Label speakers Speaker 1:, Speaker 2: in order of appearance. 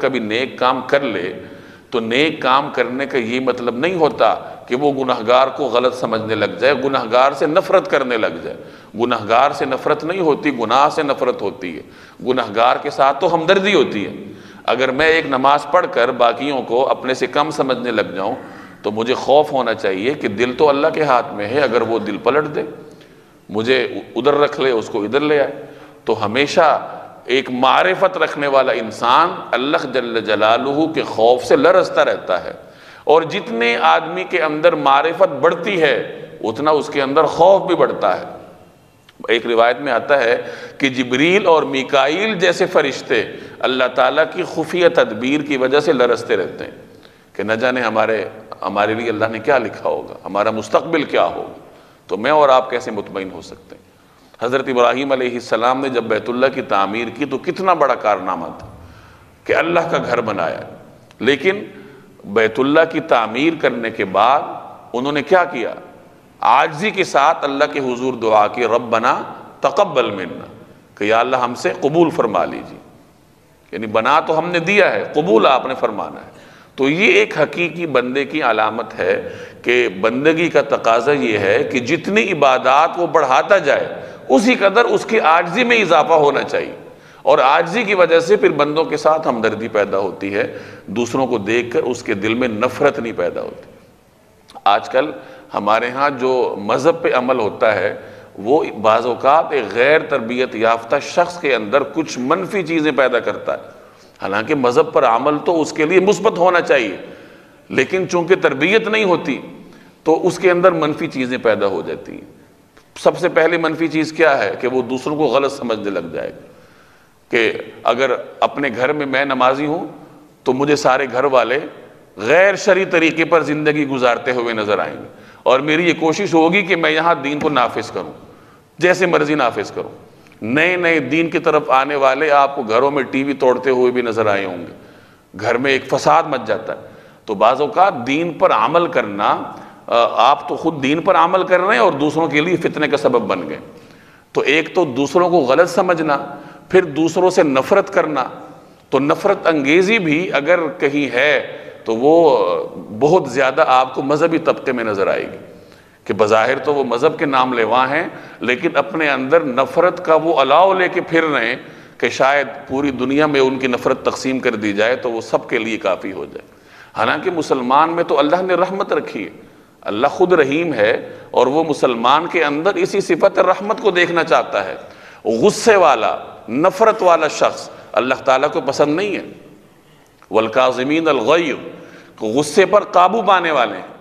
Speaker 1: کبھی نیک کام کر لے تو نیک کام کرنے کا یہ مطلب نہیں ہوتا کہ وہ گناہگار کو غلط سمجھنے لگ جائے، گناہگار سے نفرت کرنے لگ جائے۔ گناہگار سے نفرت نہیں ہوتی، گناہ سے نفرت ہوتی ہے۔ گناہگار کے ساتھ تو ہمدردی ہوتی ہے۔ اگر میں ایک نماز پڑھ کر باقیوں کو اپنے سے کم سمجھنے لگ جاؤں تو مجھے خوف ہونا چاہیے کہ دل تو اللہ کے ہاتھ میں ہے، اگر وہ دل پلٹ دے، مجھے ادھر رکھ لے، اس کو ادھر لے آئے۔ تو ہمیشہ ایک معرفت رکھنے والا انسان اللہ جل جلالہ کے خوف سے لرزتا رہتا ہے، اور جتنے آدمی کے اندر معرفت بڑھتی ہے اتنا اس کے اندر خوف بھی بڑھتا ہے۔ ایک روایت میں آتا ہے کہ جبریل اور میکائیل جیسے فرشتے اللہ تعالیٰ کی خفیہ تدبیر کی وجہ سے لرزتے رہتے ہیں کہ نہ جانے ہمارے لیے اللہ نے کیا لکھا ہوگا، ہمارا مستقبل کیا ہوگا۔ تو میں اور آپ کیسے مطمئن ہو سکتے ہیں؟ حضرت ابراہیم علیہ السلام نے جب بیت اللہ کی تعمیر کی تو کتنا بڑا کارنامہ تھا کہ اللہ کا گھر بنایا، لیکن بیت اللہ کی تعمیر کرنے کے بعد انہوں نے کیا کیا؟ عاجزی کے ساتھ اللہ کے حضور دعا کی، ربنا تقبل منا، کہ یا اللہ ہم سے قبول فرما لیجیے۔ یعنی بنا تو ہم نے دیا ہے، قبول آپ نے فرمانا ہے۔ تو یہ ایک حقیقی بندے کی علامت ہے کہ بندگی کا تقاضا یہ ہے کہ جتنی عبادات وہ بڑھاتا جائے اسی قدر اس کی عاجزی میں اضافہ ہونا چاہیے، اور عاجزی کی وجہ سے پھر بندوں کے ساتھ ہمدردی پیدا ہوتی ہے، دوسروں کو دیکھ کر اس کے دل میں نفرت نہیں پیدا ہوتی۔ آج کل ہمارے ہاں جو مذہب پہ عمل ہوتا ہے وہ بعض اوقات ایک غیر تربیت یافتہ شخص کے اندر کچھ منفی چیزیں پیدا کرتا ہے، حالانکہ مذہب پر عمل تو اس کے لیے مثبت ہونا چاہیے، لیکن چونکہ تربیت نہیں ہوتی تو اس کے اندر منفی چیزیں پیدا ہو جاتی ہیں۔ سب سے پہلی منفی چیز کیا ہے کہ وہ دوسروں کو غلط سمجھنے لگ جائے گا، کہ اگر اپنے گھر میں نمازی ہوں تو مجھے سارے گھر والے غیر شرعی طریقے پر زندگی گزارتے ہوئے نظر آئیں گے، اور میری یہ کوشش ہوگی کہ میں یہاں دین کو نافذ کروں، جیسے مرضی نافذ کروں۔ نئے نئے دین کی طرف آنے والے آپ کو گھروں میں ٹی وی توڑتے ہوئے بھی نظر آئے ہوں گے، گھر میں ایک فساد مچ جاتا ہے۔ تو بعض اوقات دین پر عمل کرنا، آپ تو خود دین پر عمل کر رہے ہیں اور دوسروں کے لیے فتنے کا سبب بن گئے۔ تو ایک تو دوسروں کو غلط سمجھنا، پھر دوسروں سے نفرت کرنا۔ تو نفرت انگیزی بھی اگر کہیں ہے تو وہ بہت زیادہ آپ کو مذہبی طبقے میں نظر آئے گی، کہ بظاہر تو وہ مذہب کے نام لیوا ہیں لیکن اپنے اندر نفرت کا وہ الاؤ لے کے پھر رہے ہیں کہ شاید پوری دنیا میں ان کی نفرت تقسیم کر دی جائے تو وہ سب کے لیے کافی ہو جائے۔ حالانکہ مسلمان میں تو اللہ نے رحمت رکھی ہے، اللہ خود رحیم ہے، اور وہ مسلمان کے اندر اسی صفت رحمت کو دیکھنا چاہتا ہے۔ غصے والا، نفرت والا شخص اللہ تعالیٰ کو پسند نہیں ہے۔ والکاظمین الغیظ، غصے پر قابو پانے والے ہیں۔